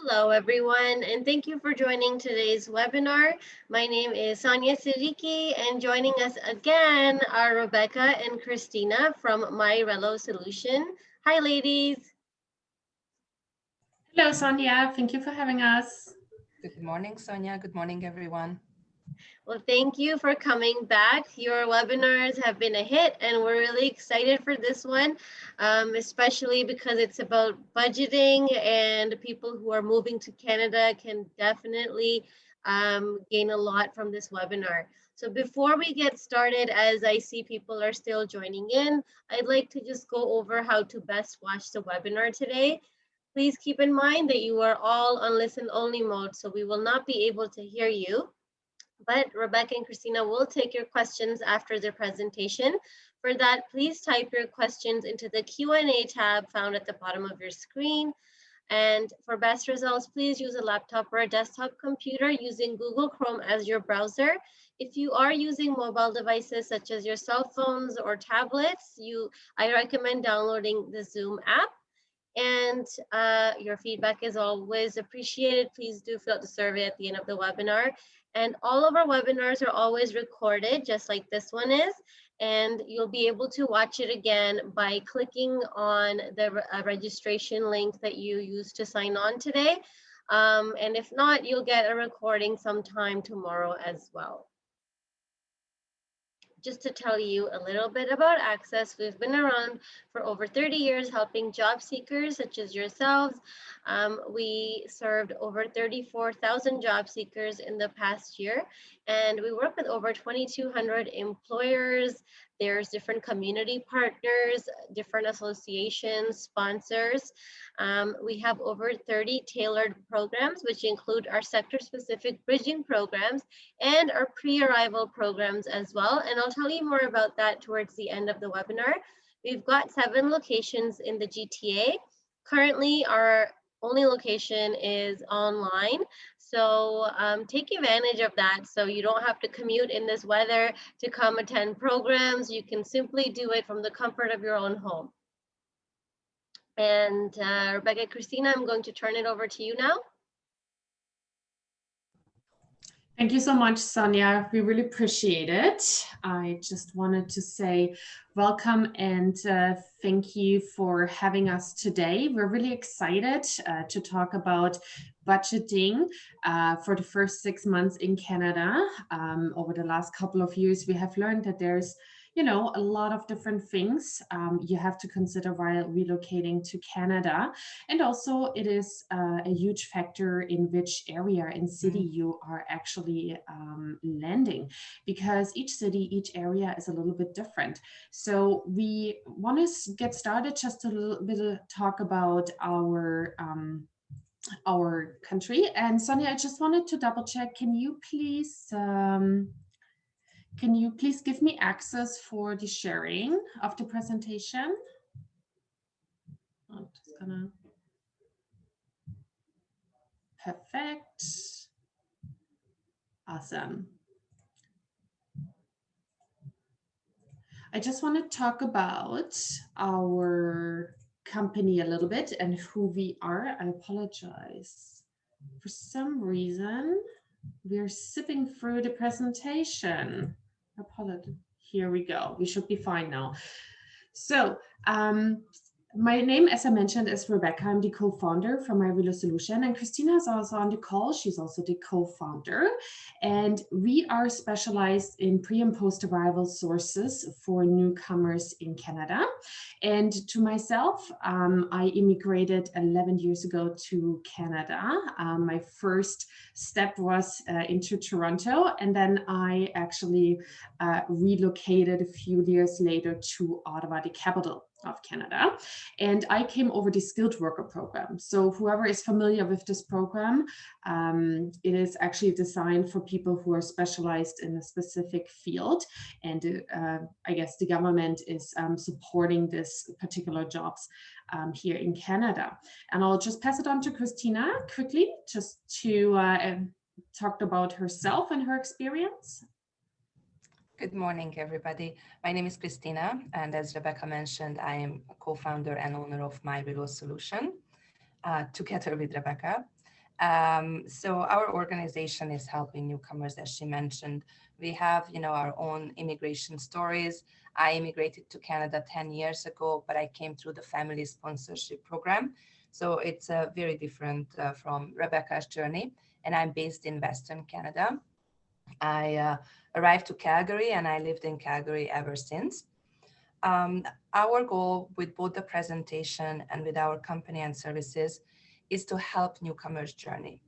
Hello, everyone, and thank you for joining today's webinar. My name is Sonia Siddiqui, and joining us again are Rebecca and Christina from MyRello Solution. Hi, ladies. Hello, Sonia. Thank you for having us. Good morning, Sonia. Good morning, everyone. Well, thank you for coming back. Your webinars have been a hit, and we're really excited for this one, especially because it's about budgeting, and people who are moving to Canada can definitely gain a lot from this webinar. So before we get started, as I see people are still joining in, I'd like to just go over how to best watch the webinar today. Please keep in mind that you are all on listen only mode, so we will not be able to hear you. But Rebecca and Christina will take your questions after their presentation. For that, please type your questions into the Q&A tab found at the bottom of your screen. And for best results, please use a laptop or a desktop computer using Google Chrome as your browser. If you are using mobile devices such as your cell phones or tablets, I recommend downloading the Zoom app. And your feedback is always appreciated. Please do fill out the survey at the end of the webinar. And all of our webinars are always recorded, just like this one is. And you'll be able to watch it again by clicking on the registration link that you used to sign on today. And if not, you'll get a recording sometime tomorrow as well. Just to tell you a little bit about ACCES, we've been around for over 30 years helping job seekers such as yourselves. We served over 34,000 job seekers in the past year, and we work with over 2,200 employers. There's different community partners, different associations, sponsors. We have over 30 tailored programs, which include our sector-specific bridging programs and our pre-arrival programs as well. And I'll tell you more about that towards the end of the webinar. We've got 7 locations in the GTA. Currently, our only location is online. So take advantage of that so you don't have to commute in this weather to come attend programs. You can simply do it from the comfort of your own home. And Rebecca, Christina, I'm going to turn it over to you now. Thank you so much, Sonia. We really appreciate it. I just wanted to say welcome and thank you for having us today. We're really excited to talk about budgeting for the first 6 months in Canada. Over the last couple of years, we have learned that there's a lot of different things you have to consider while relocating to Canada. And also it is a huge factor in which area and city you are actually landing, because each city, each area is a little bit different. So we want to get started just a little bit talk about our country. And Sonia, I just wanted to double check, can you please give me access for the sharing of the presentation? I'm just gonna, perfect, awesome. I just want to talk about our company a little bit and who we are. I apologize. For some reason, we're zipping through the presentation. Apologize. Here we go. We should be fine now. So my name, as I mentioned, is Rebecca. I'm the co-founder from MyRello Solution, and Christina is also on the call. She's also the co-founder, and we are specialized in pre and post-arrival sources for newcomers in Canada. And to myself, I immigrated 11 years ago to Canada. My first step was into Toronto, and then I actually relocated a few years later to Ottawa, the capital of Canada. And I came over the skilled worker program. So whoever is familiar with this program, it is actually designed for people who are specialized in a specific field. And I guess the government is supporting this particular jobs here in Canada. And I'll just pass it on to Christina quickly, just to talk about herself and her experience. Good morning, everybody. My name is Christina, and as Rebecca mentioned, I am a co-founder and owner of MyRello Solution, together with Rebecca. So our organization is helping newcomers, as she mentioned. We have, our own immigration stories. I immigrated to Canada 10 years ago, but I came through the family sponsorship program. So it's very different from Rebecca's journey. And I'm based in Western Canada. I arrived to Calgary and I lived in Calgary ever since. Our goal with both the presentation and with our company and services is to help newcomers' journey.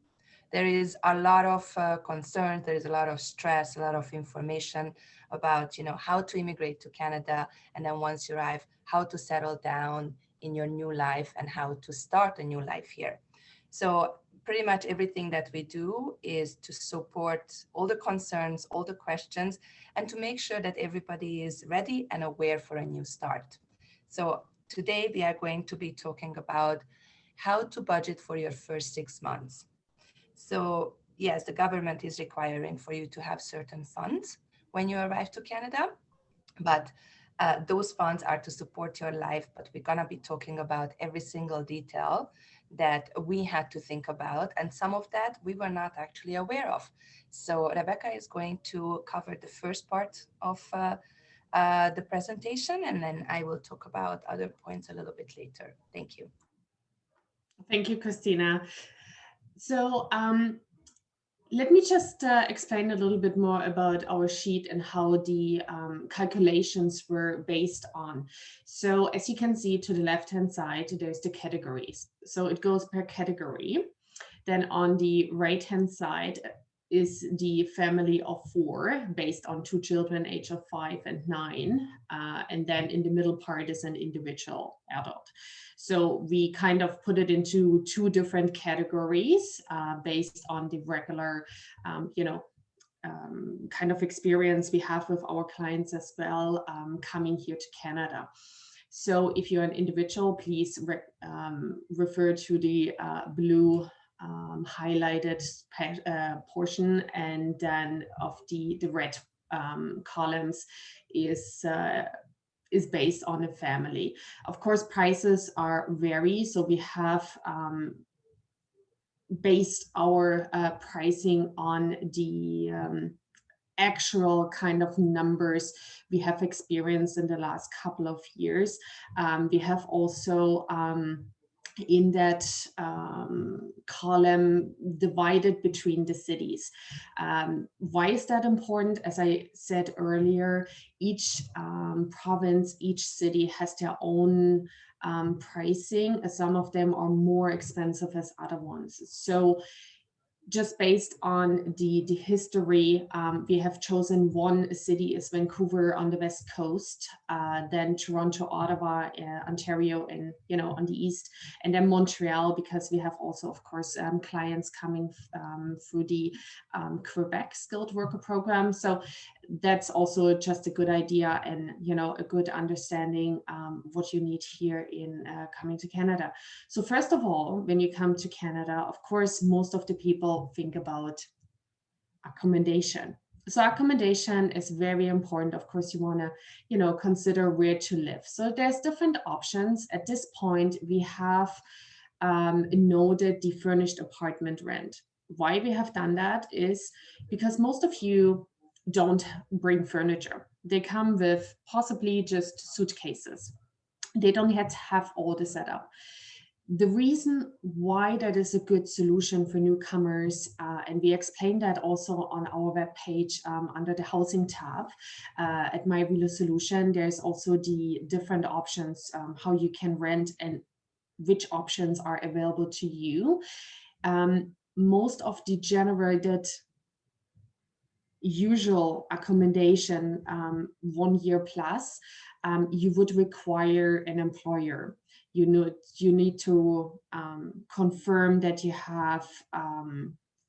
There is a lot of concern, there is a lot of stress, a lot of information about, how to immigrate to Canada, and then once you arrive, how to settle down in your new life and how to start a new life here. So pretty much everything that we do is to support all the concerns, all the questions, and to make sure that everybody is ready and aware for a new start. So today we are going to be talking about how to budget for your first 6 months. So yes, the government is requiring for you to have certain funds when you arrive to Canada, but those funds are to support your life, but we're gonna be talking about every single detail that we had to think about, and some of that we were not actually aware of. So Rebecca is going to cover the first part of the presentation, and then I will talk about other points a little bit later. Thank you. Thank you, Christina. So let me just explain a little bit more about our sheet and how the calculations were based on. So as you can see to the left-hand side, there's the categories. So it goes per category. Then on the right-hand side is the family of 4 based on 2 children, age of 5 and 9. And then in the middle part is an individual adult. So we kind of put it into 2 different categories based on the regular, kind of experience we have with our clients as well coming here to Canada. So if you're an individual, please refer to the blue highlighted portion, and then of the red columns is based on a family. Of course, prices vary, so we have based our pricing on the actual kind of numbers we have experienced in the last couple of years. We have also in that column divided between the cities. Why is that important? As I said earlier, each province, each city has their own pricing. Some of them are more expensive as other ones. So just based on the history, we have chosen one city is Vancouver on the west coast, then Toronto, Ottawa, Ontario, and on the east, and then Montreal, because we have also, of course, clients coming through the Quebec skilled worker program. So that's also just a good idea and a good understanding what you need here in coming to Canada. So first of all, when you come to Canada, of course, most of the people think about accommodation. So accommodation is very important. Of course, you want to consider where to live. So there's different options. At this point, we have noted the furnished apartment rent. Why we have done that is because most of you don't bring furniture. They come with possibly just suitcases. They don't yet have all the setup. The reason why that is a good solution for newcomers, and we explain that also on our webpage under the housing tab at My Real Solution, there's also the different options, how you can rent and which options are available to you. Most of the generated usual accommodation 1 year plus, you would require an employer. You need to confirm that you have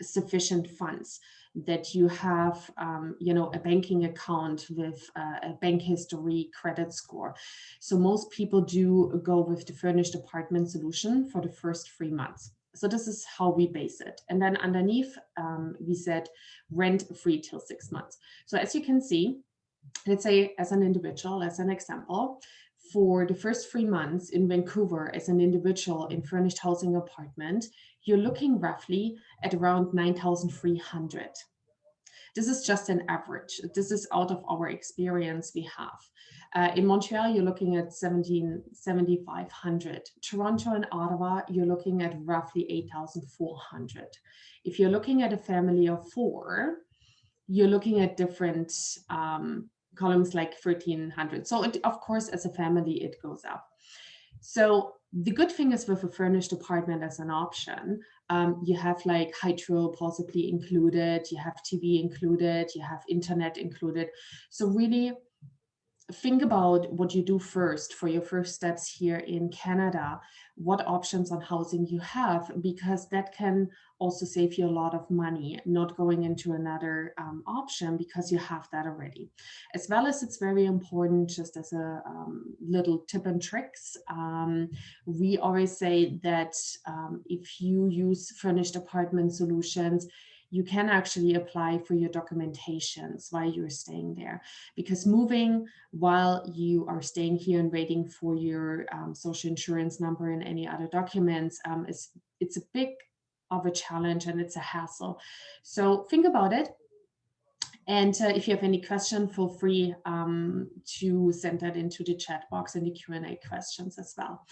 sufficient funds, that you have a banking account with a bank history, credit score. So most people do go with the furnished apartment solution for the first 3 months. So this is how we base it. And then underneath, we said rent free till 6 months. So as you can see, let's say as an individual, as an example, for the first 3 months in Vancouver as an individual in furnished housing apartment, you're looking roughly at around 9,300. This is just an average. This is out of our experience we have. In Montreal, you're looking at 7,500. Toronto and Ottawa, you're looking at roughly 8,400. If you're looking at a family of 4, you're looking at different columns like 1,300. So of course, as a family, it goes up. So the good thing is with a furnished apartment as an option, you have like hydro possibly included, you have TV included, you have internet included. So really think about what you do first for your first steps here in Canada, what options on housing you have, because that can also save you a lot of money, not going into another option because you have that already. As well as it's very important, just as a little tip and tricks, we always say that if you use furnished apartment solutions, you can actually apply for your documentations while you're staying there, because moving while you are staying here and waiting for your social insurance number and any other documents, it's a big of a challenge and it's a hassle. So think about it. And if you have any question, feel free to send that into the chat box and the Q&A questions as well.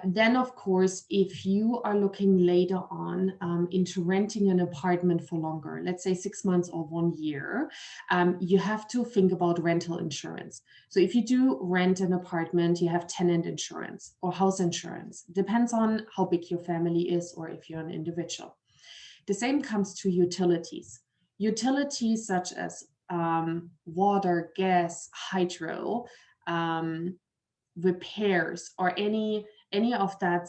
Then, of course, if you are looking later on into renting an apartment for longer, let's say 6 months or 1 year, you have to think about rental insurance. So if you do rent an apartment, you have tenant insurance or house insurance. Depends on how big your family is or if you're an individual. The same comes to utilities. Utilities such as water, gas, hydro, repairs, or any of that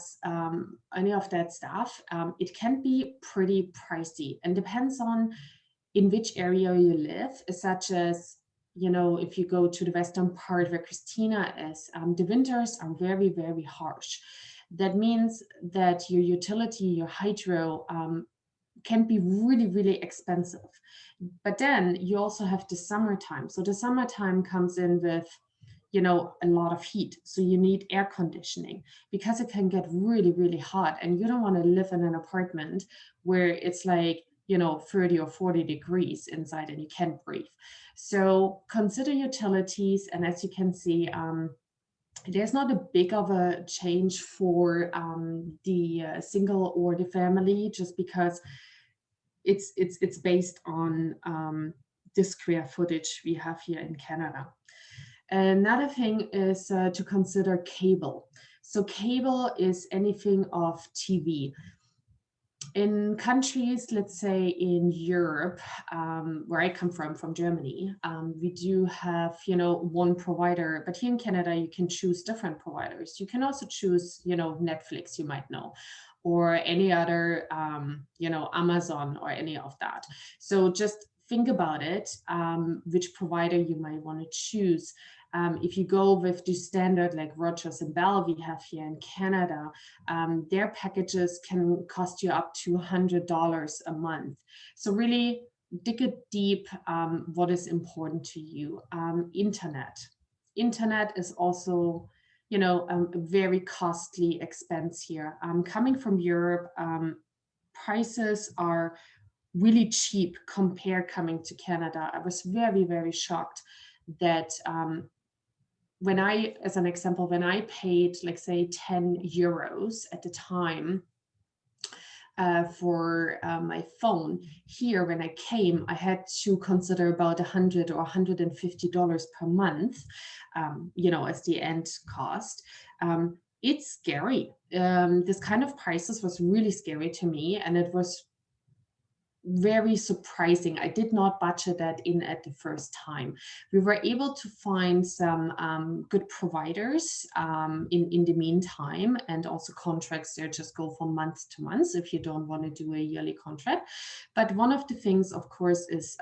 stuff, it can be pretty pricey and depends on in which area you live, such as, you know, if you go to the western part where Christina is, the winters are very, very harsh. That means that your utility, your hydro, can be really, really expensive. But then you also have the summertime. So the summertime comes in with, you know, a lot of heat. So you need air conditioning because it can get really, really hot. And you don't want to live in an apartment where it's like, you know, 30 or 40 degrees inside and you can't breathe. So consider utilities. And as you can see, there's not a big of a change for the single or the family, just because it's based on the square footage we have here in Canada. Another thing is to consider cable. So cable is anything of TV. In countries, let's say in Europe, where I come from Germany, we do have, you know, one provider, but here in Canada, you can choose different providers. You can also choose, you know, Netflix, you might know, or any other, you know, Amazon or any of that. So just think about it, which provider you might want to choose. If you go with the standard like Rogers and Bell we have here in Canada, their packages can cost you up to $100 a month. So really dig it deep, what is important to you. Internet is also, you know, a very costly expense here. Coming from Europe, prices are really cheap compared coming to Canada. I was very, very shocked that when I, as an example, when I paid, like say 10 euros at the time for my phone, here when I came, I had to consider about $100 or $150 per month, you know, as the end cost. It's scary. This kind of prices was really scary to me, and it was very surprising. I did not budget that in at the first time. We were able to find some good providers in the meantime, and also contracts there just go from month to month if you don't want to do a yearly contract. But one of the things, of course, is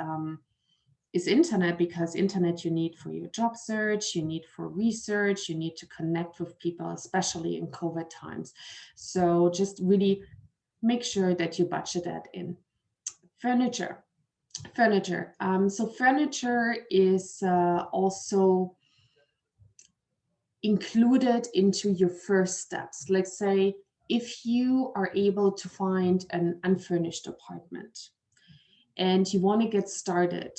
internet, because internet you need for your job search, you need for research, you need to connect with people, especially in COVID times. So just really make sure that you budget that in. Furniture. So furniture is also included into your first steps. Like say, if you are able to find an unfurnished apartment and you want to get started,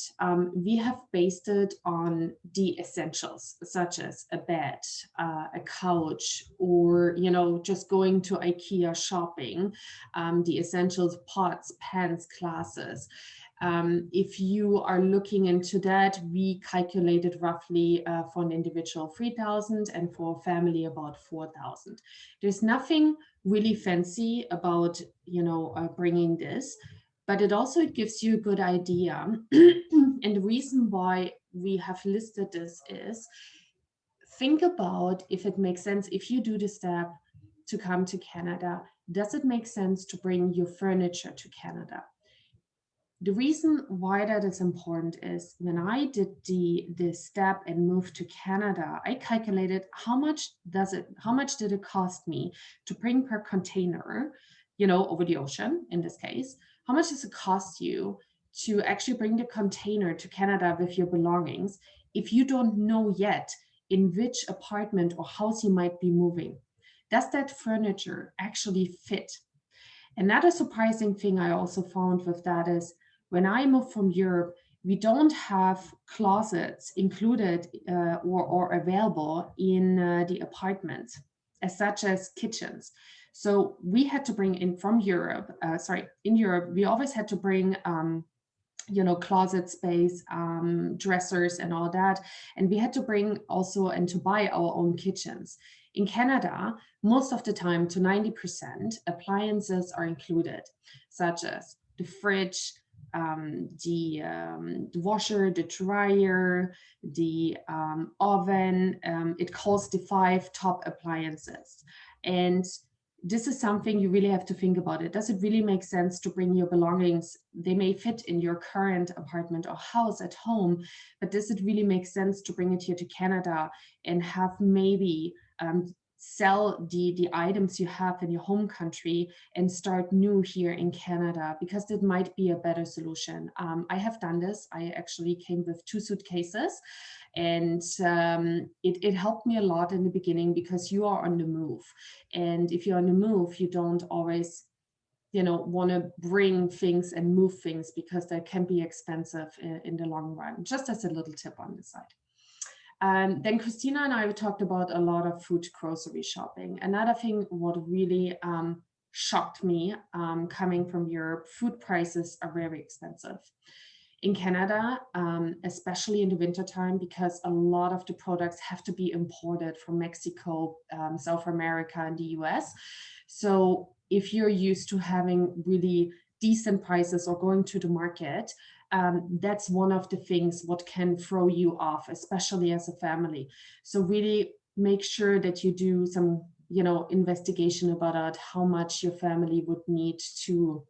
we have based it on the essentials, such as a bed, a couch, or just going to IKEA shopping, the essentials, pots, pans, glasses. If you are looking into that, we calculated roughly for an individual 3,000 and for a family about 4,000. There's nothing really fancy about bringing this, but it also gives you a good idea. And the reason why we have listed this is, think about if it makes sense, if you do the step to come to Canada, does it make sense to bring your furniture to Canada? The reason why that is important is when I did the step and moved to Canada, I calculated how much did it cost me to bring per container, over the ocean in this case. How much does it cost you to actually bring the container to Canada with your belongings if you don't know yet in which apartment or house you might be moving? Does that furniture actually fit? Another surprising thing I also found with that is, when I moved from Europe, we don't have closets included or available in the apartments, as such as kitchens. So we had to bring in from Europe, in Europe, we always had to bring closet space, dressers and all that. And we had to bring also and to buy our own kitchens. In Canada, most of the time, to 90%, appliances are included, such as the fridge, the washer, the dryer, the oven. It calls the 5 top appliances. And this is something you really have to think about. It does it really make sense to bring your belongings? They may fit in your current apartment or house at home, but does it really make sense to bring it here to Canada and have maybe sell the items you have in your home country and start new here in Canada? Because that might be a better solution. I have done this. I actually came with 2 suitcases, and it helped me a lot in the beginning, because you are on the move. And if you're on the move, you don't always want to bring things and move things, because that can be expensive in the long run. Just as a little tip on the side. Then Christina and I talked about a lot of food grocery shopping. Another thing what really shocked me coming from Europe, food prices are very expensive. In Canada, especially in the wintertime, because a lot of the products have to be imported from Mexico, South America, and the US. So if you're used to having really decent prices or going to the market, that's one of the things what can throw you off, especially as a family. So really make sure that you do some, investigation about how much your family would need to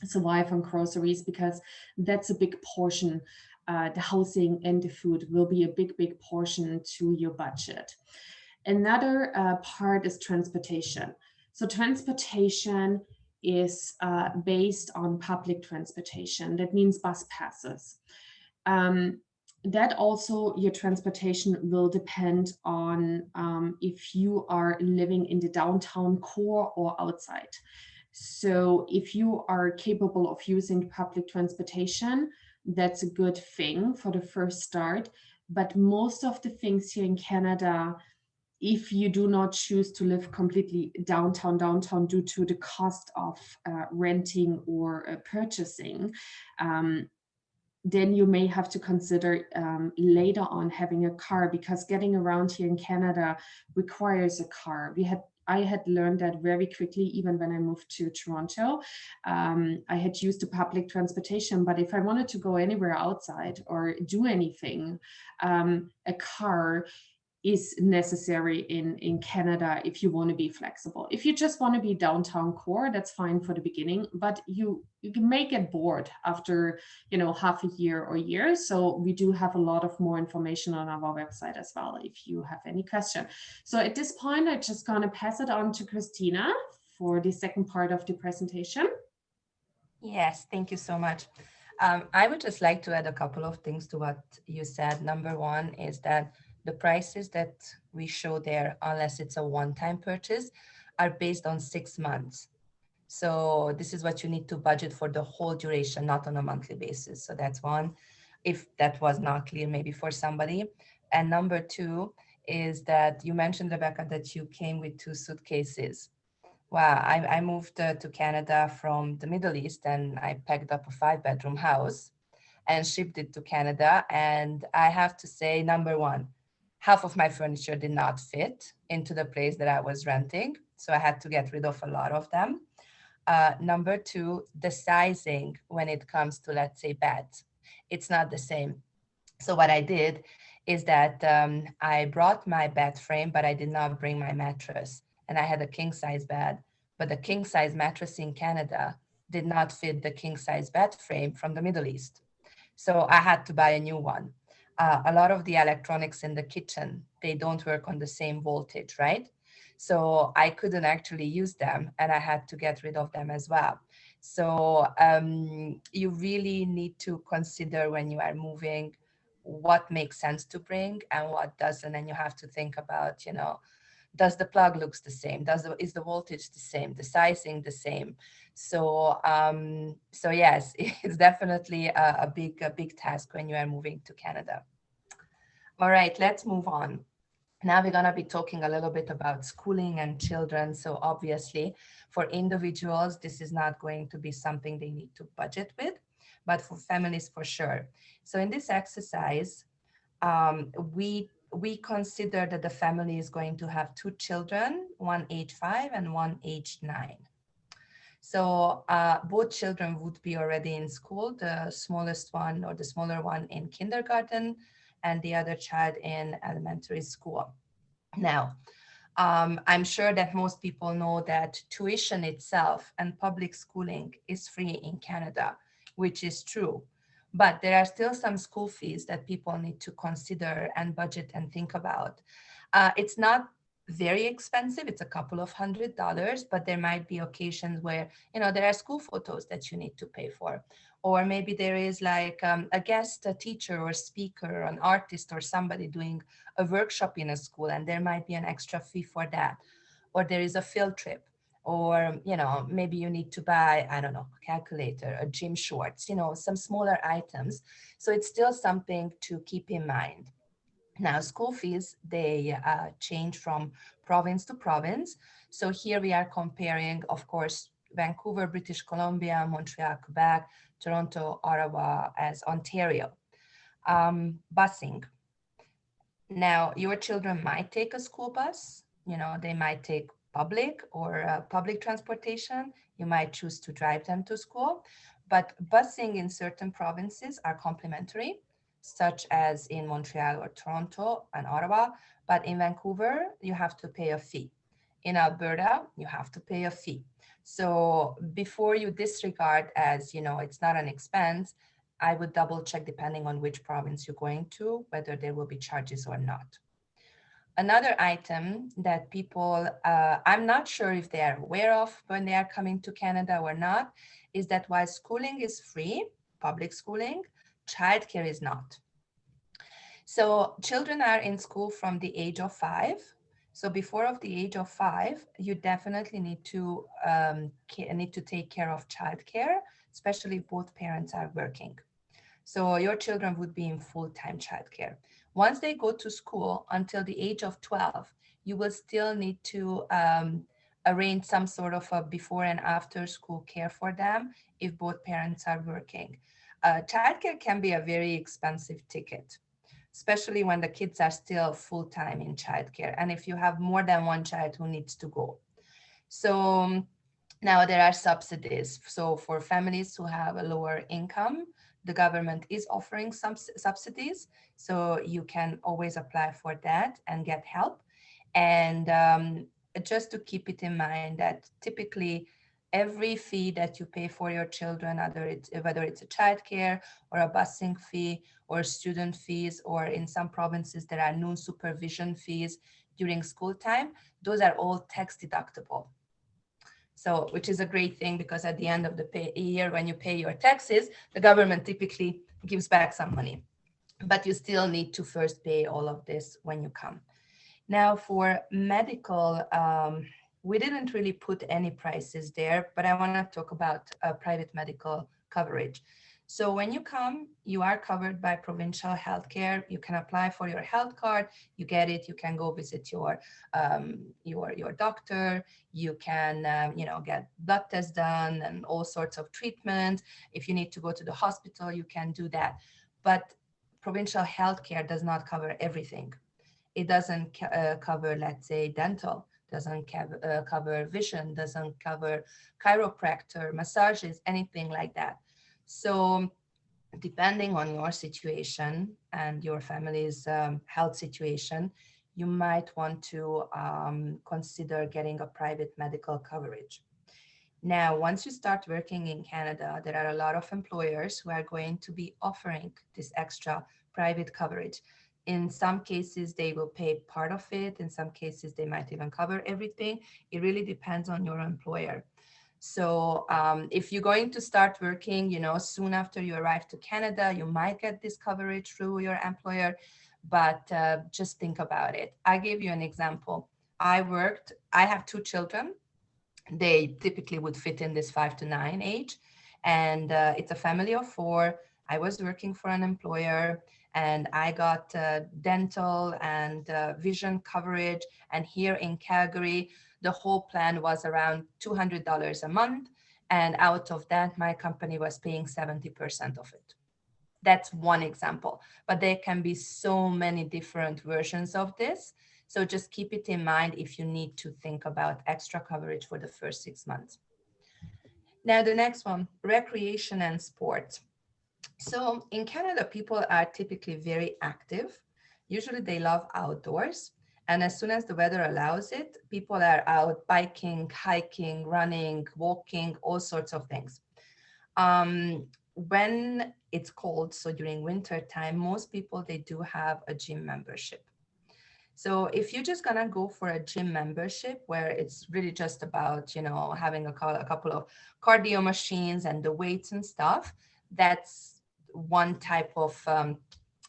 survive on groceries, because that's a big portion. The housing and the food will be a big portion to your budget. Another part is transportation. So transportation is based on public transportation. That means bus passes. That also, your transportation will depend on if you are living in the downtown core or outside. So if you are capable of using public transportation, that's a good thing for the first start. But most of the things here in Canada, if you do not choose to live completely downtown due to the cost of renting or purchasing, then you may have to consider later on having a car, because getting around here in Canada requires a car. I had learned that very quickly, even when I moved to Toronto. I had used the public transportation, but if I wanted to go anywhere outside or do anything, a car is necessary in Canada if you want to be flexible. If you just want to be downtown core, that's fine for the beginning, but you may get bored after half a year or year. So we do have a lot of more information on our website as well if you have any question. So at this point, I'm just going to pass it on to Christina for the second part of the presentation. Yes, thank you so much. I would just like to add a couple of things to what you said. Number one is that The prices that we show there, unless it's a one-time purchase, are based on 6 months. So this is what you need to budget for the whole duration, not on a monthly basis. So that's one, if that was not clear maybe for somebody. And number two is that you mentioned, Rebecca, that you came with 2 suitcases. Wow, I moved to Canada from the Middle East, and I packed up a 5-bedroom house and shipped it to Canada. And I have to say, number one, half of my furniture did not fit into the place that I was renting. So I had to get rid of a lot of them. Number two, the sizing when it comes to, let's say, beds, it's not the same. So what I did is that I brought my bed frame, but I did not bring my mattress. And I had a king size bed, but the king size mattress in Canada did not fit the king size bed frame from the Middle East. So I had to buy a new one. A lot of the electronics in the kitchen, they don't work on the same voltage, right? So I couldn't actually use them, and I had to get rid of them as well. So you really need to consider when you are moving what makes sense to bring and what doesn't. And you have to think about, does the plug looks the same? Is the voltage the same? The sizing the same? So so yes, it's definitely a big task when you are moving to Canada. All right, let's move on. Now we're going to be talking a little bit about schooling and children. So obviously for individuals, this is not going to be something they need to budget with, but for families for sure. So in this exercise, we consider that the family is going to have 2 children, one age 5 and one age 9. So both children would be already in school, the smallest one or the smaller one in kindergarten and the other child in elementary school. Now, I'm sure that most people know that tuition itself and public schooling is free in Canada, which is true. But there are still some school fees that people need to consider and budget and think about. It's not very expensive. It's a couple of $100s, but there might be occasions where, there are school photos that you need to pay for. Or maybe there is like a guest, a teacher or speaker, an artist or somebody doing a workshop in a school, and there might be an extra fee for that. Or there is a field trip, or, maybe you need to buy, I don't know, a calculator, a gym shorts, some smaller items. So it's still something to keep in mind. Now, school fees, they change from province to province. So here we are comparing, of course, Vancouver, British Columbia, Montreal, Quebec, Toronto, Ottawa as Ontario. Busing. Now, your children might take a school bus. They might take public or public transportation. You might choose to drive them to school. But busing in certain provinces are complimentary, such as in Montreal or Toronto and Ottawa. But in Vancouver, you have to pay a fee. In Alberta, you have to pay a fee. So before you disregard as, it's not an expense, I would double check depending on which province you're going to, whether there will be charges or not. Another item that people, I'm not sure if they are aware of when they are coming to Canada or not, is that while schooling is free, public schooling, childcare is not. So children are in school from the age of 5. So before of the age of 5, you definitely need to take care of childcare, especially if both parents are working. So your children would be in full-time childcare. Once they go to school until the age of 12, you will still need to arrange some sort of a before and after school care for them if both parents are working. Childcare can be a very expensive ticket, especially when the kids are still full-time in childcare, and if you have more than one child who needs to go. So now there are subsidies. So for families who have a lower income, the government is offering some subsidies. So you can always apply for that and get help. And just to keep it in mind that typically every fee that you pay for your children, whether it's a childcare or a busing fee or student fees, or in some provinces there are noon supervision fees during school time, those are all tax deductible. So, which is a great thing, because at the end of the year, when you pay your taxes, the government typically gives back some money. but you still need to first pay all of this when you come. Now for medical, we didn't really put any prices there, but I want to talk about private medical coverage. So when you come, you are covered by provincial healthcare. You can apply for your health card. You get it. You can go visit your doctor. You can get blood tests done and all sorts of treatments. If you need to go to the hospital, you can do that. But provincial healthcare does not cover everything. It doesn't cover, let's say, dental, doesn't cover vision, doesn't cover chiropractor, massages, anything like that. So depending on your situation and your family's health situation, you might want to consider getting a private medical coverage. Now, once you start working in Canada, there are a lot of employers who are going to be offering this extra private coverage. In some cases, they will pay part of it. In some cases, they might even cover everything. It really depends on your employer. So if you're going to start working, soon after you arrive to Canada, you might get this coverage through your employer, but just think about it. I gave you an example. I have 2 children. They typically would fit in this 5 to 9 age. And it's a family of 4. I was working for an employer and I got dental and vision coverage. And here in Calgary, the whole plan was around $200 a month. And out of that, my company was paying 70% of it. That's one example, but there can be so many different versions of this. So just keep it in mind if you need to think about extra coverage for the first 6 months. Now, the next one, recreation and sport. So in Canada, people are typically very active. Usually they love outdoors. And as soon as the weather allows it, people are out biking, hiking, running, walking, all sorts of things. When it's cold, so during winter time, most people, they do have a gym membership. So if you're just gonna go for a gym membership where it's really just about, having a couple of cardio machines and the weights and stuff, that's one type of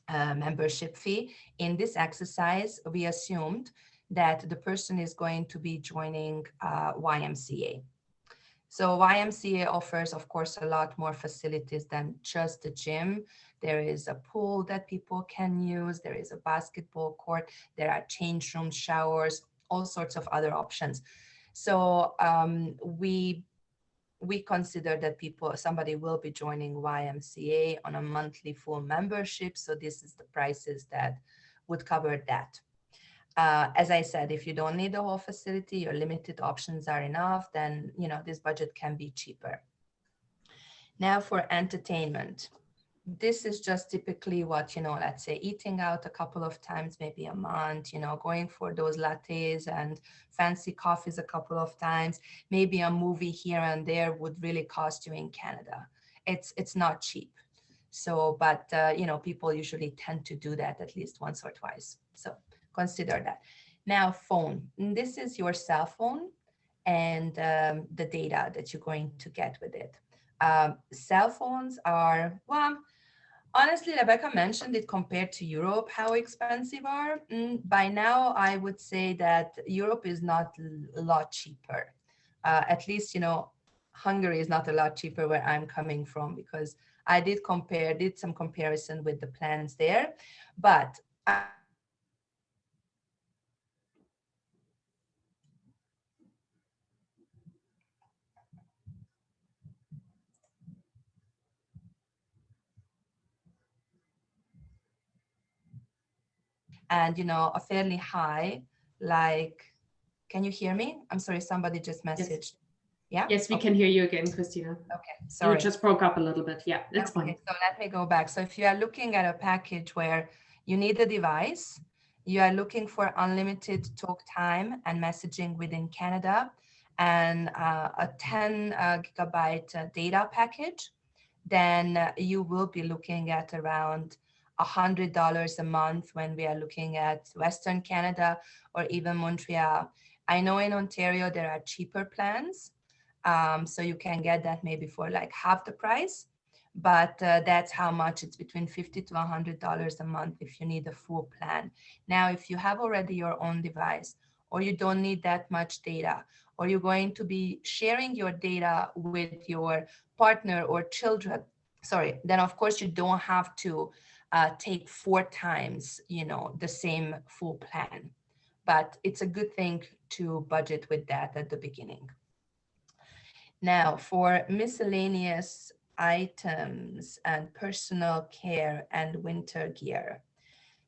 membership fee. In this exercise, we assumed that the person is going to be joining YMCA. So YMCA offers, of course, a lot more facilities than just the gym. There is a pool that people can use. There is a basketball court. There are change rooms, showers, all sorts of other options. So we consider that somebody will be joining YMCA on a monthly full membership. So this is the prices that would cover that. As I said, if you don't need the whole facility, your limited options are enough, then, this budget can be cheaper. Now for entertainment. This is just typically what, let's say eating out a couple of times, maybe a month, going for those lattes and fancy coffees a couple of times, maybe a movie here and there would really cost you in Canada. It's not cheap. So, but, people usually tend to do that at least once or twice. So consider that. Now, phone. This is your cell phone and the data that you're going to get with it. Cell phones are, well, honestly, Rebecca mentioned it compared to Europe, how expensive are. By now, I would say that Europe is not a lot cheaper. At least, Hungary is not a lot cheaper where I'm coming from, because I did some comparison with the plans there. But and a fairly high, like, can you hear me? I'm sorry, somebody just messaged. Yes. Yeah. Yes, we can hear you again, Christina. Okay, sorry. You just broke up a little bit. Yeah, it's fine. So let me go back. So if you are looking at a package where you need a device, you are looking for unlimited talk time and messaging within Canada, and a 10 gigabyte data package, then you will be looking at around $100 a month when we are looking at Western Canada or even Montreal. I know in Ontario there are cheaper plans, so you can get that maybe for like half the price. but that's how much. It's between $50 to $100 a month if you need a full plan. Now, if you have already your own device, or you don't need that much data, or you're going to be sharing your data with your partner or children, sorry, then of course you don't have to take 4 times, the same full plan. But it's a good thing to budget with that at the beginning. Now, for miscellaneous items and personal care and winter gear.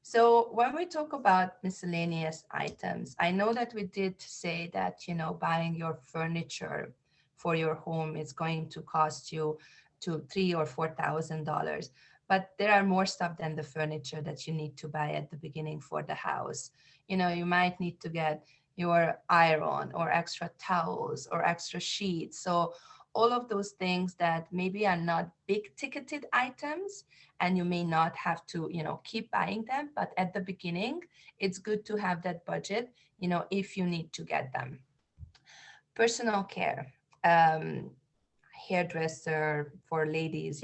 So when we talk about miscellaneous items, I know that we did say that, buying your furniture for your home is going to cost you to $3,000 or $4,000. But there are more stuff than the furniture that you need to buy at the beginning for the house. You might need to get your iron or extra towels or extra sheets. So all of those things that maybe are not big ticketed items, and you may not have to, keep buying them, but at the beginning, it's good to have that budget, if you need to get them. Personal care, hairdresser for ladies,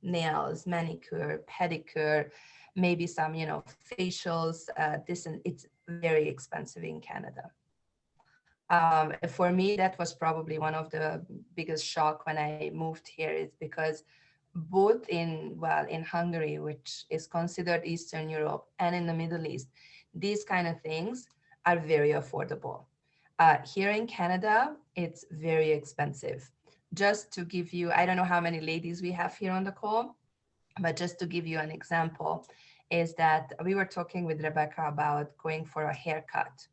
nails, manicure, pedicure, maybe some, facials, it's very expensive in Canada. For me, that was probably one of the biggest shock when I moved here, is because both in Hungary, which is considered Eastern Europe, and in the Middle East, these kind of things are very affordable. Here in Canada, it's very expensive. Just to give you, I don't know how many ladies we have here on the call, but just to give you an example, is that we were talking with Rebecca about going for a haircut.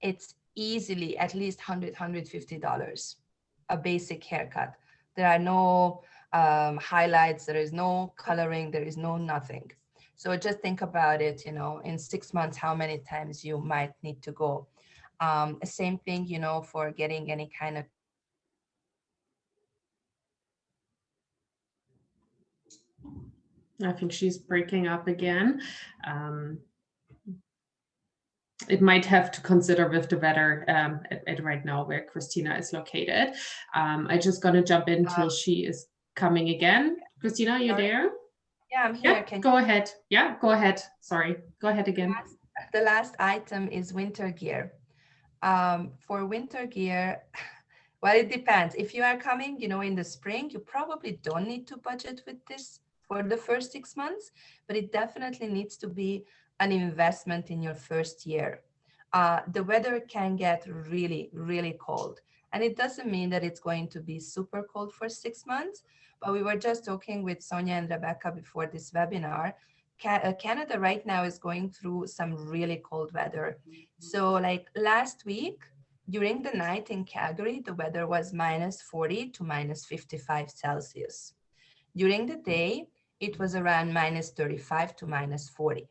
It's easily at least $100, $150, a basic haircut. There are no highlights, there is no coloring, there is no nothing. So just think about it, in 6 months, how many times you might need to go. Same thing, for getting any kind of. I think she's breaking up again. It might have to consider with the weather at right now where Christina is located. I just gonna jump in till she is coming again. Christina, are you there? Yeah, I'm here. Yeah, go ahead. Yeah, go ahead. Sorry, go ahead again. The last item is winter gear. For winter gear, well, it depends. If you are coming, in the spring, you probably don't need to budget with this for the first 6 months, but it definitely needs to be an investment in your first year. The weather can get really, really cold. And it doesn't mean that it's going to be super cold for 6 months, but we were just talking with Sonia and Rebecca before this webinar. Canada right now is going through some really cold weather. So like last week, during the night in Calgary, the weather was -40 to -55 Celsius. During the day, it was around -35 to -40.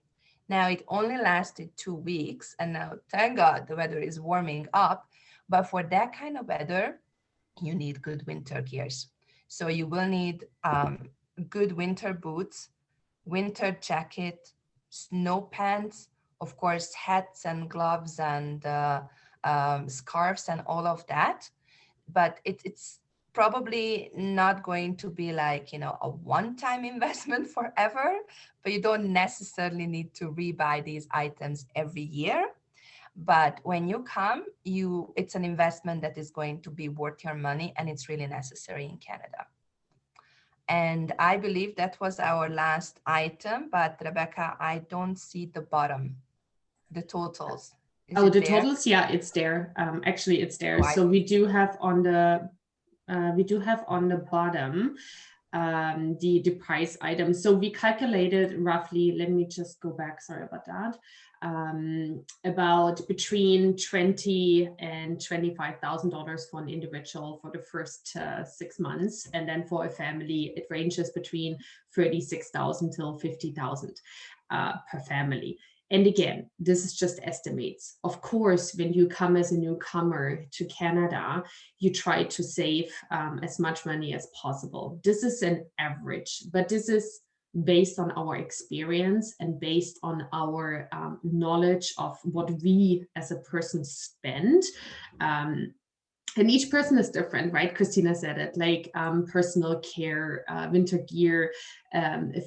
Now it only lasted 2 weeks, and now thank God the weather is warming up. But for that kind of weather, you need good winter gears. So you will need good winter boots, winter jacket, snow pants, of course, hats and gloves and scarves and all of that. But it's probably not going to be like, a one-time investment forever, but you don't necessarily need to rebuy these items every year. But when you come, it's an investment that is going to be worth your money, and it's really necessary in Canada. And I believe that was our last item, but Rebecca, I don't see the bottom, the totals. The totals, yeah, it's there. Actually, it's there. So we do have on the bottom the price items. So we calculated roughly, let me just go back, sorry about that, about between $20,000 and $25,000 for an individual for the first 6 months. And then for a family, it ranges between $36,000 till $50,000 per family. And again, this is just estimates. Of course, when you come as a newcomer to Canada, you try to save as much money as possible. This is an average, but this is based on our experience and based on our knowledge of what we as a person spend. and each person is different, right? Christina said it, like personal care, winter gear,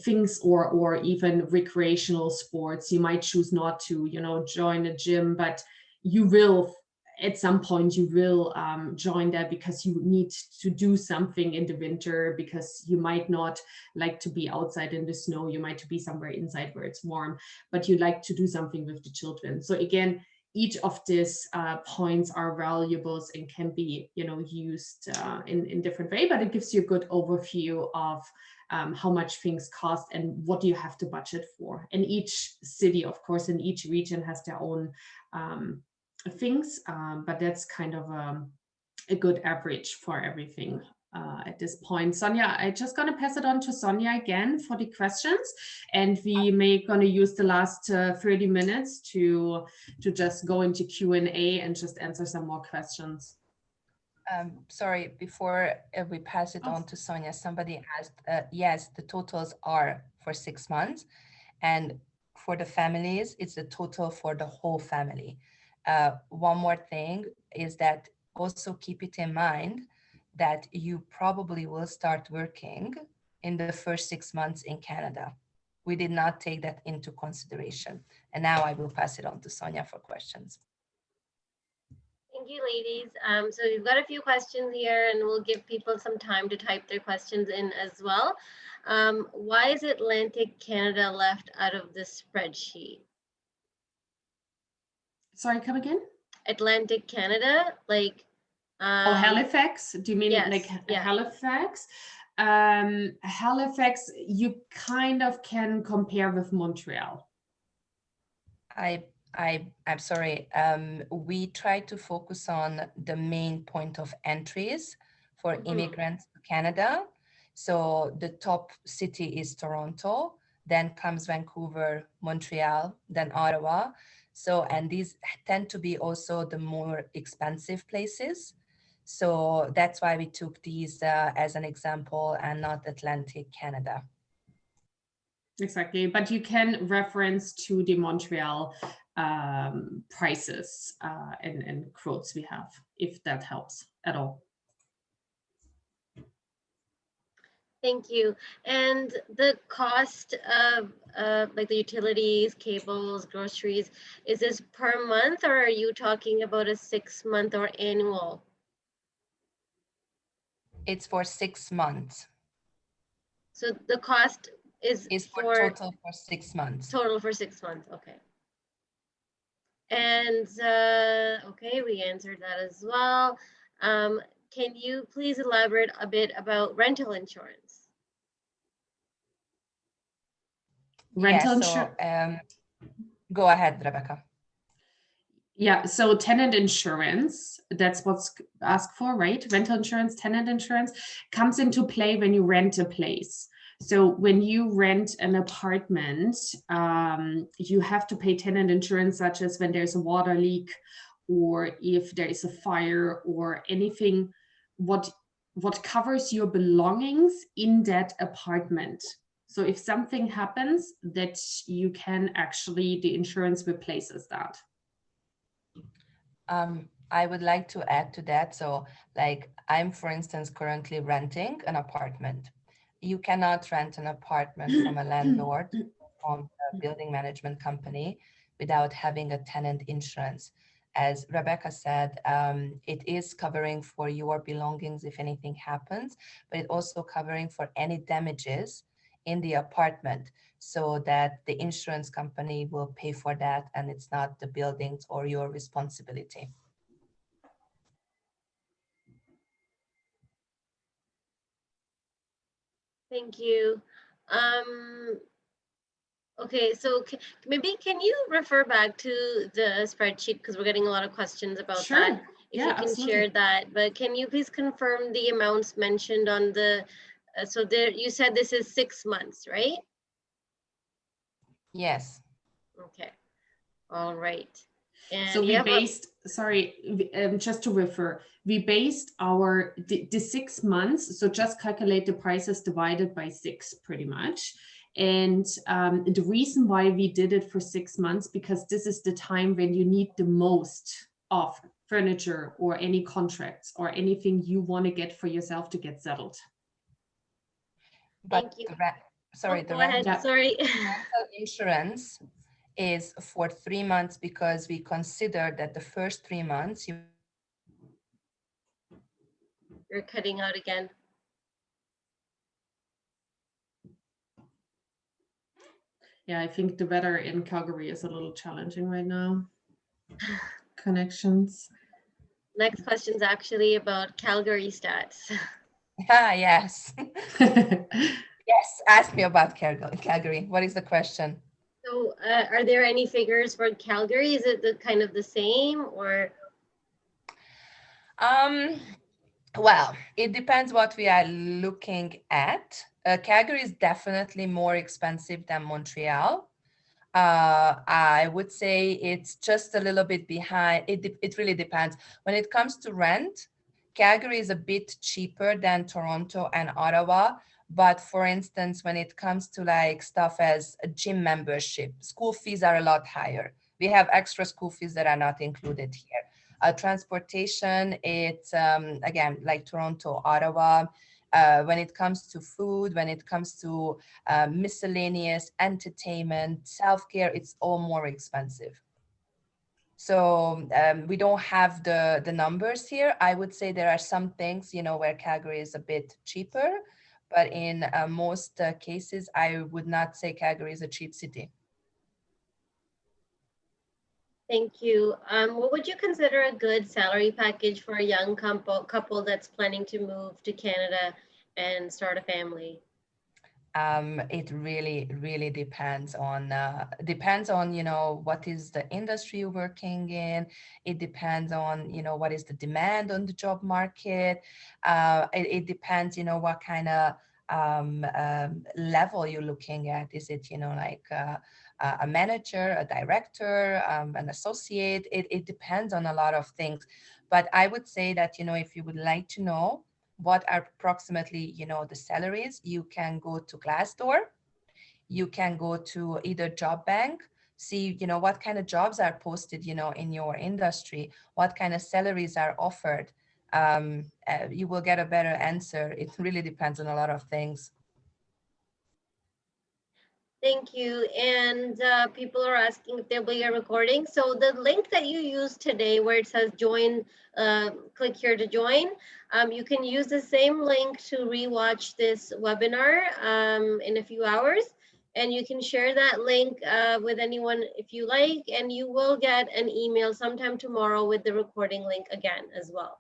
things, or even recreational sports. You might choose not to, join a gym, but you will, at some point, you will join that because you need to do something in the winter, because you might not like to be outside in the snow. You might to be somewhere inside where it's warm, but you like to do something with the children. So again, each of these points are valuables and can be, used in different way, but it gives you a good overview of how much things cost and what you have to budget for. And each city, of course, in each region has their own things, but that's kind of a good average for everything at this point. Sonia, I just gonna pass it on to Sonia again for the questions, and we may gonna use the last 30 minutes to just go into Q&A and just answer some more questions. Sorry, before we pass it on to Sonia, somebody asked, yes, the totals are for 6 months, and for the families, it's the total for the whole family. One more thing is that also keep it in mind that you probably will start working in the first 6 months in Canada. We did not take that into consideration. And now I will pass it on to Sonia for questions. Thank you, ladies. So we've got a few questions here, and we'll give people some time to type their questions in as well. Why is Atlantic Canada left out of the spreadsheet? Sorry, come again? Atlantic Canada, like Halifax? Do you mean yes, like yeah. Halifax? Halifax, you kind of can compare with Montreal. I'm sorry. We try to focus on the main point of entries for immigrants to Canada. So the top city is Toronto, then comes Vancouver, Montreal, then Ottawa. So, and these tend to be also the more expensive places. So that's why we took these as an example and not Atlantic Canada. Exactly, but you can reference to the Montreal prices and quotes we have, if that helps at all. Thank you. And the cost of like the utilities, cables, groceries, is this per month, or are you talking about a 6 month or annual? It's for 6 months. So the cost is for total for 6 months. Total for 6 months, okay. And okay, we answered that as well. Can you please elaborate a bit about rental insurance? Rental insurance. Go ahead, Rebecca. Yeah, so tenant insurance, that's what's asked for, right? Rental insurance, tenant insurance comes into play when you rent a place. So when you rent an apartment, you have to pay tenant insurance, such as when there's a water leak, or if there is a fire, or anything what covers your belongings in that apartment. So if something happens, that you can actually, the insurance replaces that. I would like to add to that. So like I'm, for instance, currently renting an apartment. You cannot rent an apartment from a landlord, from a building management company, without having a tenant insurance. As Rebecca said, it is covering for your belongings if anything happens, but it's also covering for any damages in the apartment, so that the insurance company will pay for that, and it's not the buildings or your responsibility. Thank you. Okay, so maybe can you refer back to the spreadsheet, because we're getting a lot of questions about that. If you can share that, but can you please confirm the amounts mentioned on the, so there, you said this is 6 months, right? Yes. Okay, all right. And so we based, just to refer, we based our, the 6 months, so just calculate the prices divided by 6 pretty much. And the reason why we did it for 6 months, because this is the time when you need the most of furniture or any contracts or anything you want to get for yourself to get settled? But Thank you. the rent, sorry, Oh, the go ahead. Yeah. Sorry. rental insurance is for 3 months because we consider that the first 3 months you You're cutting out again. Yeah, I think the weather in Calgary is a little challenging right now. Connections. Next question's actually about Calgary stats. yes. Yes, ask me about Calgary. What is the question? So are there any figures for Calgary? Is it the kind of the same or? Well, it depends what we are looking at. Calgary is definitely more expensive than Montreal. I would say it's just a little bit behind. It really depends. When it comes to rent, Calgary is a bit cheaper than Toronto and Ottawa. But for instance, when it comes to like stuff as a gym membership, school fees are a lot higher. We have extra school fees that are not included here. Transportation, it's again like Toronto, Ottawa. When it comes to food, when it comes to miscellaneous, entertainment, self-care, it's all more expensive. So we don't have the numbers here. I would say there are some things, where Calgary is a bit cheaper, but in most cases, I would not say Calgary is a cheap city. Thank you. What would you consider a good salary package for a young couple that's planning to move to Canada and start a family? It really depends on what is the industry you're working in. It depends on what is the demand on the job market. It depends what kind of level you're looking at. Is it like a manager, a director, an associate? It depends on a lot of things, but I would say that if you would like to know what are approximately the salaries, you can go to Glassdoor, you can go to either job bank, see what kind of jobs are posted in your industry, what kind of salaries are offered. You will get a better answer. It really depends on a lot of things. Thank you. And people are asking if there'll be a recording. So the link that you used today where it says join, click here to join, you can use the same link to rewatch this webinar in a few hours. And you can share that link with anyone if you like, and you will get an email sometime tomorrow with the recording link again as well.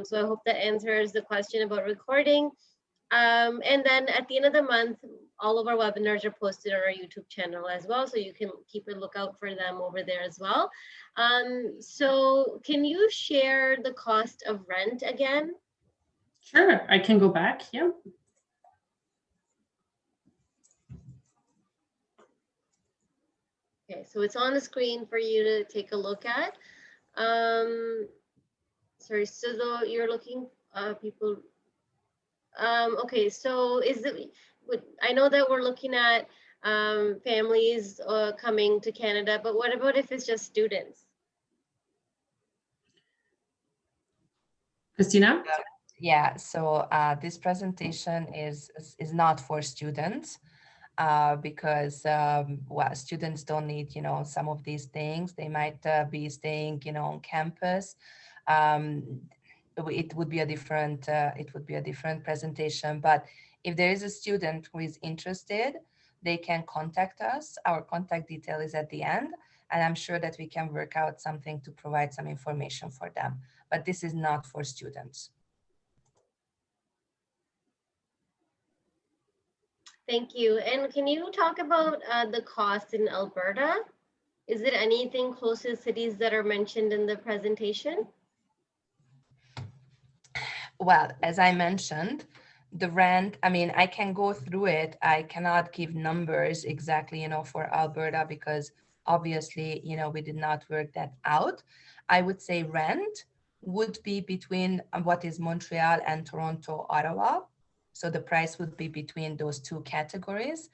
So I hope that answers the question about recording. And then at the end of the month, all of our webinars are posted on our YouTube channel as well, so you can keep a lookout for them over there as well. So can you share the cost of rent again? Sure, I can go back. Yeah. Okay, so it's on the screen for you to take a look at. Sorry, so though you're looking, people. Okay, so is it? I know that we're looking at families coming to Canada, but what about if it's just students? Christina? Yeah, so this presentation is not for students because well, students don't need some of these things. They might be staying on campus. It would be a different presentation. But if there is a student who is interested, they can contact us. Our contact detail is at the end, and I'm sure that we can work out something to provide some information for them. But this is not for students. Thank you. And can you talk about the cost in Alberta? Is it anything close to cities that are mentioned in the presentation? Well, as I mentioned, the rent, I mean, I can go through it. I cannot give numbers exactly, for Alberta because obviously, we did not work that out. I would say rent would be between what is Montreal and Toronto, Ottawa. So the price would be between those two categories.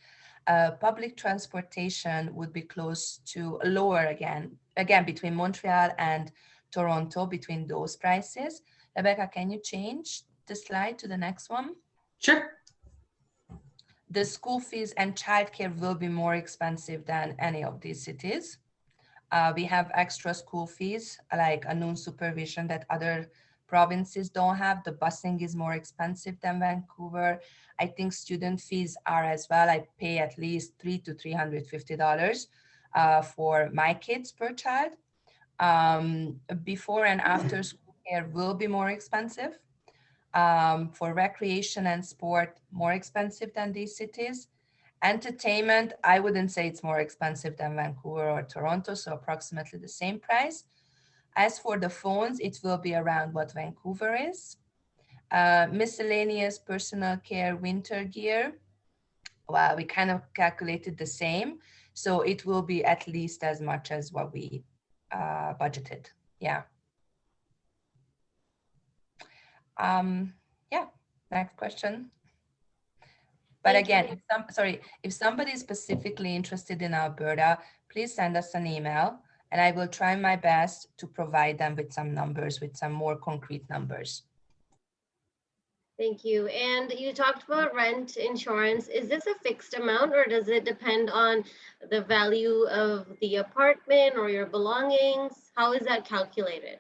Public transportation would be close to lower again between Montreal and Toronto between those prices. Rebecca, can you change the slide to the next one? Sure. The school fees and childcare will be more expensive than any of these cities. We have extra school fees like a noon supervision that other provinces don't have. The busing is more expensive than Vancouver. I think student fees are as well. I pay at least $300 to $350 for my kids per child. Before and after school care will be more expensive. For recreation and sport, more expensive than these cities. Entertainment, I wouldn't say it's more expensive than Vancouver or Toronto, so approximately the same price. As for the phones, it will be around what Vancouver is. Miscellaneous personal care winter gear, well, we kind of calculated the same. So it will be at least as much as what we budgeted. Yeah. Yeah, next question. But again, if somebody is specifically interested in Alberta, please send us an email and I will try my best to provide them with some numbers, with some more concrete numbers. Thank you. And you talked about rent insurance. Is this a fixed amount or does it depend on the value of the apartment or your belongings? How is that calculated?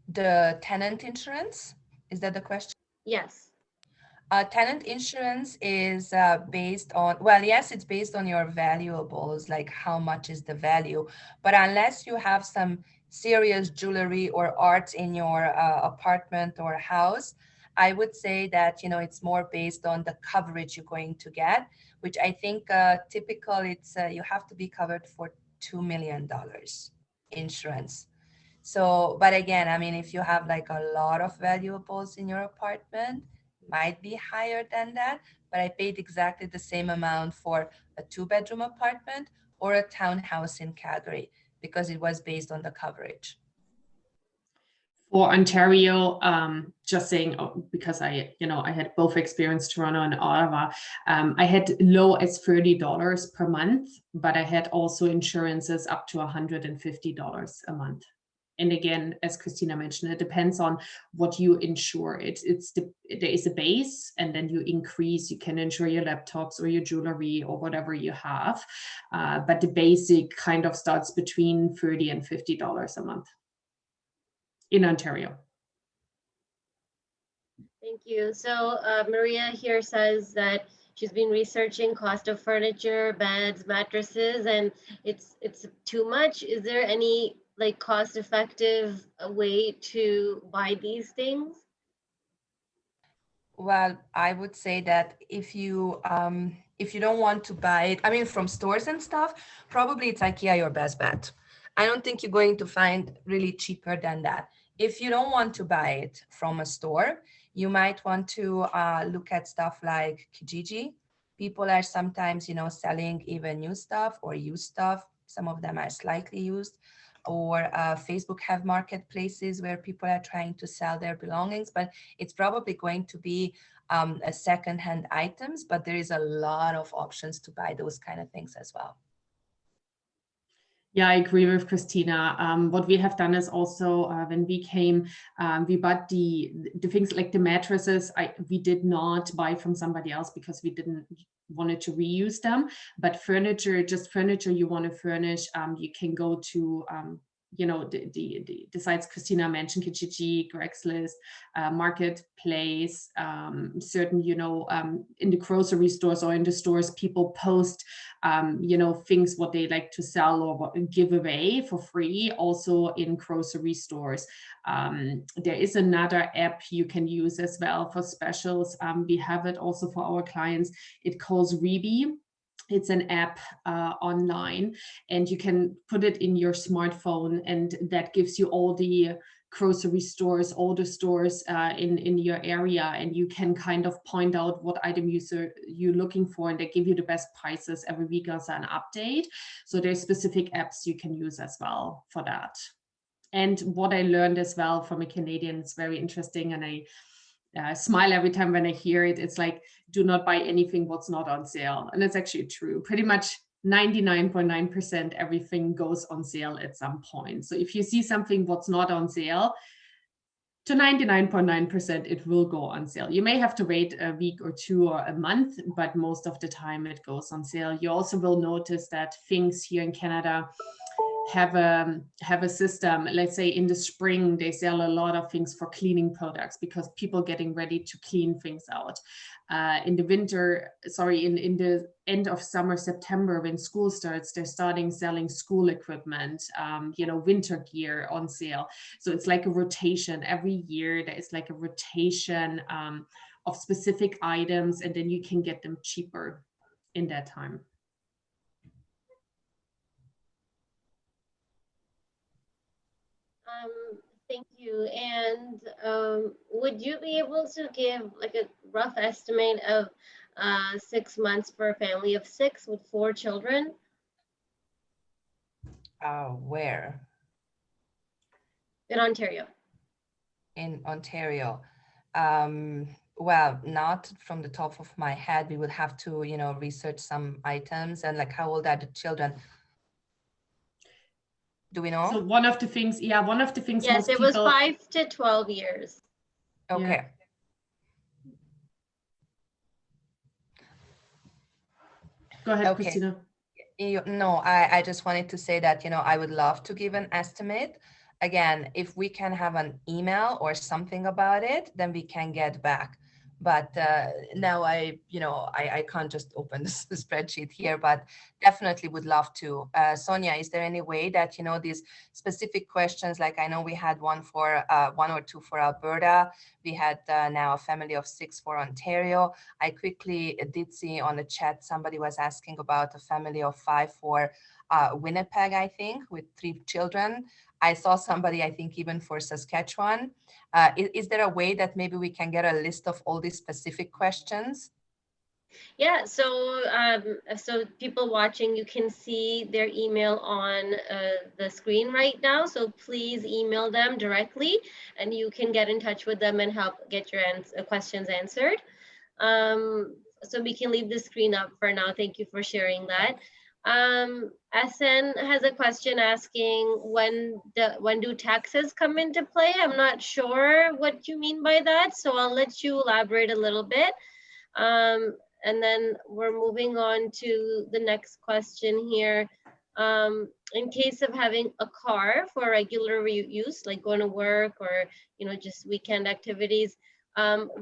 The tenant insurance, is that the question? Yes. Tenant insurance is based on, well, yes, it's based on your valuables, like how much is the value. But unless you have some serious jewelry or art in your apartment or house, I would say that, you know, it's more based on the coverage you're going to get, which I think typical, it's you have to be covered for $2 million insurance. So, but again, I mean, if you have like a lot of valuables in your apartment, might be higher than that, but I paid exactly the same amount for a 2-bedroom apartment or a townhouse in Calgary because it was based on the coverage. For Ontario, just saying, because I had both experience, Toronto and Ottawa, I had low as $30 per month, but I had also insurances up to $150 a month. And again, as Christina mentioned, it depends on what you insure. There is a base, and then you increase. You can insure your laptops or your jewelry or whatever you have, but the basic kind of starts between $30 and $50 a month in Ontario. Thank you. So Maria here says that she's been researching cost of furniture, beds, mattresses, and it's too much. Is there any like cost-effective way to buy these things? Well, I would say that if you don't want to buy it, I mean, from stores and stuff, probably it's IKEA your best bet. I don't think you're going to find really cheaper than that. If you don't want to buy it from a store, you might want to look at stuff like Kijiji. People are sometimes, you know, selling even new stuff or used stuff. Some of them are slightly used. Or Facebook have marketplaces where people are trying to sell their belongings, but it's probably going to be a secondhand items, but there is a lot of options to buy those kind of things as well. Yeah, I agree with Christina. What we have done is also when we came, we bought the things like the mattresses. We did not buy from somebody else because we didn't wanted to reuse them. But furniture, just furniture you want to furnish, you can go to the sites Christina mentioned, Kijiji, Craigslist, Marketplace, certain, in the grocery stores or in the stores, people post, things what they like to sell or give away for free, also in grocery stores. There is another app you can use as well for specials. We have it also for our clients. It calls Rebi. It's an app online, and you can put it in your smartphone, and that gives you all the grocery stores, all the stores in your area, and you can kind of point out what item you're looking for, and they give you the best prices every week as an update. So there's specific apps you can use as well for that. And what I learned as well from a Canadian, it's very interesting, and I smile every time when I hear it. It's like, do not buy anything what's not on sale. And it's actually true. Pretty much 99.9% everything goes on sale at some point. So if you see something what's not on sale, to 99.9% it will go on sale. You may have to wait a week or two or a month, but most of the time it goes on sale. You also will notice that things here in Canada have a system. Let's say in the spring they sell a lot of things for cleaning products because people getting ready to clean things out. In the winter, in the end of summer, September, when school starts, they're starting selling school equipment, winter gear on sale. So it's like a rotation. Every year there is like a rotation of specific items, and then you can get them cheaper in that time. Thank you. And would you be able to give like a rough estimate of 6 months for a family of 6 with 4 children? Where? In Ontario. In Ontario. Well, not from the top of my head. We would have to, research some items and like how old are the children? Do we know? So one of the things Yes, most it was 5 to 12 years. Okay. Yeah. Go ahead, Okay. Christina. No, I just wanted to say that, I would love to give an estimate. Again, if we can have an email or something about it, then we can get back. But now I can't just open this spreadsheet here, but definitely would love to. Sonia, is there any way that, these specific questions, like I know we had one or two for Alberta, we had now a family of 6 for Ontario. I quickly did see on the chat, somebody was asking about a family of 5 for Winnipeg, I think, with 3 children. I saw somebody, I think, even for Saskatchewan. Is there a way that maybe we can get a list of all these specific questions? Yeah, so people watching, you can see their email on the screen right now. So please email them directly and you can get in touch with them and help get your questions answered. So we can leave the screen up for now. Thank you for sharing that. SN has a question asking when do taxes come into play? I'm not sure what you mean by that, so I'll let you elaborate a little bit. And then we're moving on to the next question here. In case of having a car for regular use, like going to work or just weekend activities,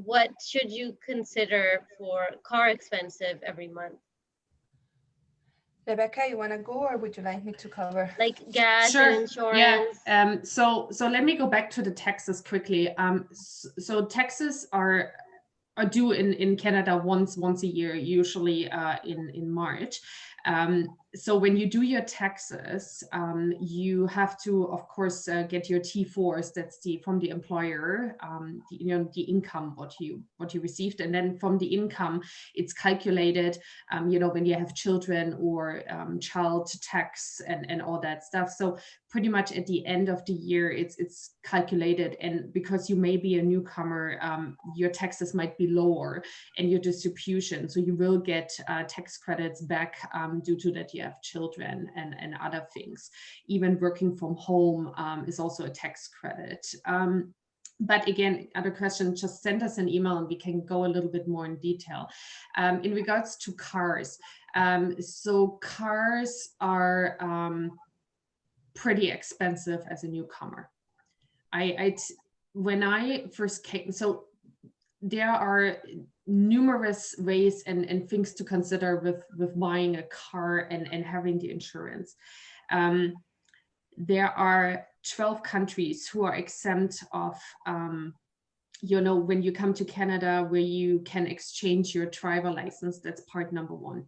what should you consider for car expensive every month? Rebecca, you want to go or would you like me to cover? Like gas Sure. and insurance? Yeah. So let me go back to the taxes quickly. So taxes are due in Canada once a year, usually in March. So when you do your taxes, you have to, of course, get your T4s. That's from the employer, the income what you received, and then from the income, it's calculated. When you have children or child tax and all that stuff. So pretty much at the end of the year, it's calculated, and because you may be a newcomer, your taxes might be lower and your distribution, so you will get tax credits back due to that you have children and other things. Even working from home is also a tax credit. But again, other questions, just send us an email and we can go a little bit more in detail. In regards to cars, so cars are pretty expensive as a newcomer. When I first came, so there are numerous ways and things to consider with buying a car and having the insurance. There are 12 countries who are exempt of, when you come to Canada, where you can exchange your driver license. That's part number 1.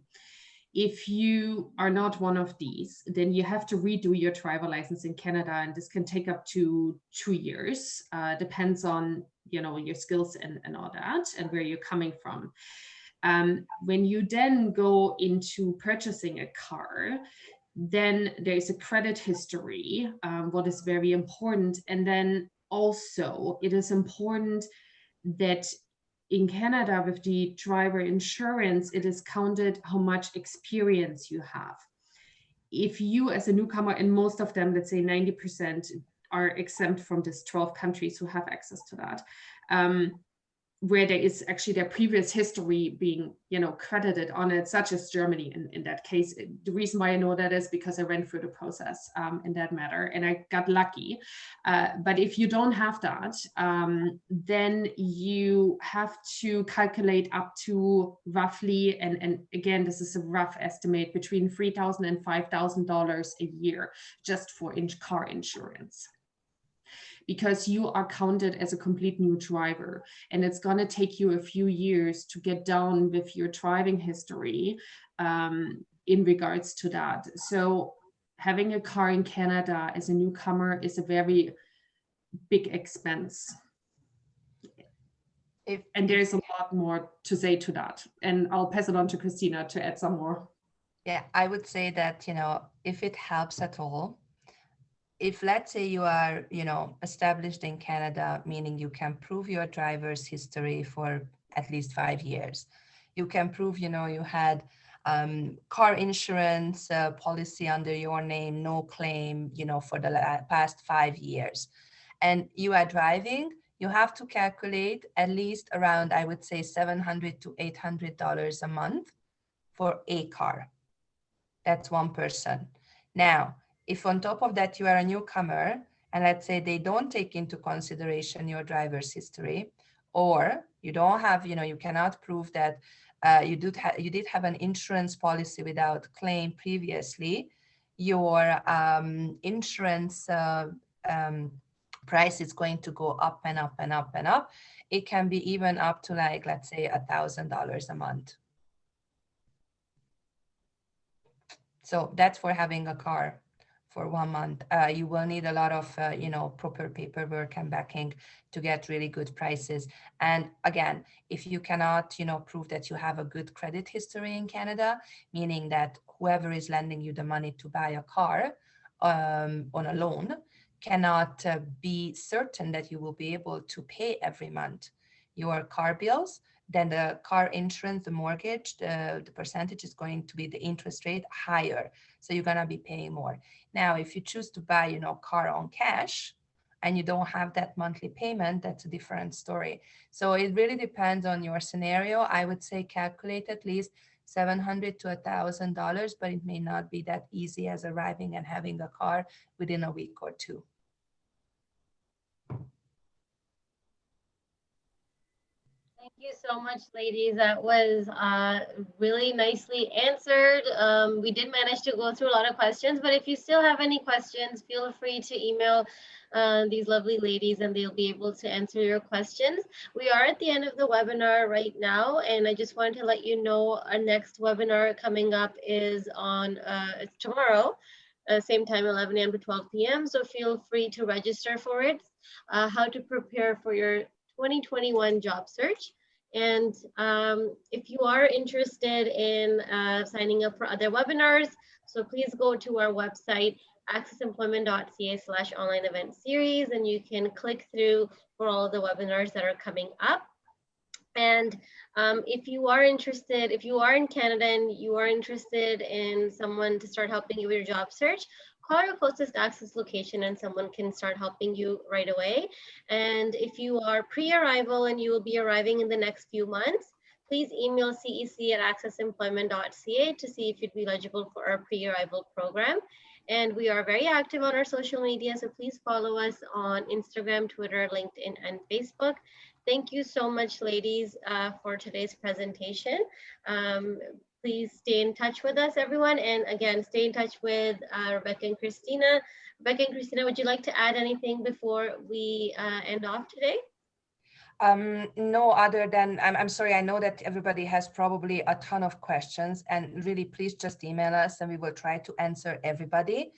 If you are not one of these, then you have to redo your driver license in Canada, and this can take up to 2 years. Depends on your skills and all that, and where you're coming from. When you then go into purchasing a car, then there's a credit history, what is very important. And then also it is important that in Canada with the driver insurance, it is counted how much experience you have. If you as a newcomer, and most of them, let's say 90% are exempt from these 12 countries who have access to that, where there is actually their previous history being, credited on it, such as Germany in that case. The reason why I know that is because I went through the process in that matter, and I got lucky. But if you don't have that, then you have to calculate up to roughly, and again, this is a rough estimate, between $3,000 and $5,000 a year just for car insurance, because you are counted as a complete new driver, and it's going to take you a few years to get down with your driving history in regards to that. So having a car in Canada as a newcomer is a very big expense. And there's a lot more to say to that. And I'll pass it on to Christina to add some more. Yeah, I would say that, if it helps at all, if let's say you are, established in Canada, meaning you can prove your driver's history for at least 5 years, you can prove, you had car insurance policy under your name, no claim, for the past 5 years, and you are driving, you have to calculate at least around, I would say, $700 to $800 a month for a car. That's one person. Now, if on top of that you are a newcomer, and let's say they don't take into consideration your driver's history, or you don't have, you cannot prove that you did have an insurance policy without claim previously, your insurance price is going to go up and up and up and up. It can be even up to, like, let's say $1,000 a month. So that's for having a car for 1 month. You will need a lot of, proper paperwork and backing to get really good prices. And again, if you cannot, prove that you have a good credit history in Canada, meaning that whoever is lending you the money to buy a car on a loan cannot be certain that you will be able to pay every month your car bills, then the car insurance, the mortgage, the percentage is going to be, the interest rate, higher. So you're going to be paying more. Now, if you choose to buy, car on cash and you don't have that monthly payment, that's a different story. So it really depends on your scenario. I would say calculate at least $700 to $1,000, but it may not be that easy as arriving and having a car within a week or two. Thank you so much, ladies. That was really nicely answered. We did manage to go through a lot of questions, but if you still have any questions, feel free to email these lovely ladies and they'll be able to answer your questions. We are at the end of the webinar right now, and I just wanted to let you know our next webinar coming up is on it's tomorrow, same time, 11 a.m. to 12 p.m. So feel free to register for it. How to prepare for your 2021 job search. And if you are interested in signing up for other webinars, so please go to our website, accessemployment.ca/online event series, and you can click through for all of the webinars that are coming up. And if you are interested, if you are in Canada and you are interested in someone to start helping you with your job search, call your closest ACCESS location and someone can start helping you right away. And if you are pre-arrival and you will be arriving in the next few months, please email cec@accessemployment.ca to see if you'd be eligible for our pre-arrival program. And we are very active on our social media, so please follow us on Instagram, Twitter, LinkedIn, and Facebook. Thank you so much, ladies, for today's presentation. Please stay in touch with us, everyone. And again, stay in touch with Rebecca and Christina. Rebecca and Christina, would you like to add anything before we end off today? No, other than, I'm sorry, I know that everybody has probably a ton of questions, and really please just email us and we will try to answer everybody.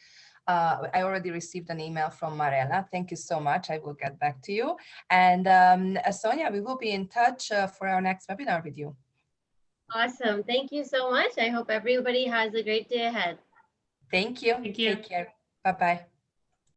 I already received an email from Marella. Thank you so much. I will get back to you. And Sonia, we will be in touch for our next webinar with you. Awesome. Thank you so much. I hope everybody has a great day ahead. Thank you. Thank you. Take care. Bye-bye.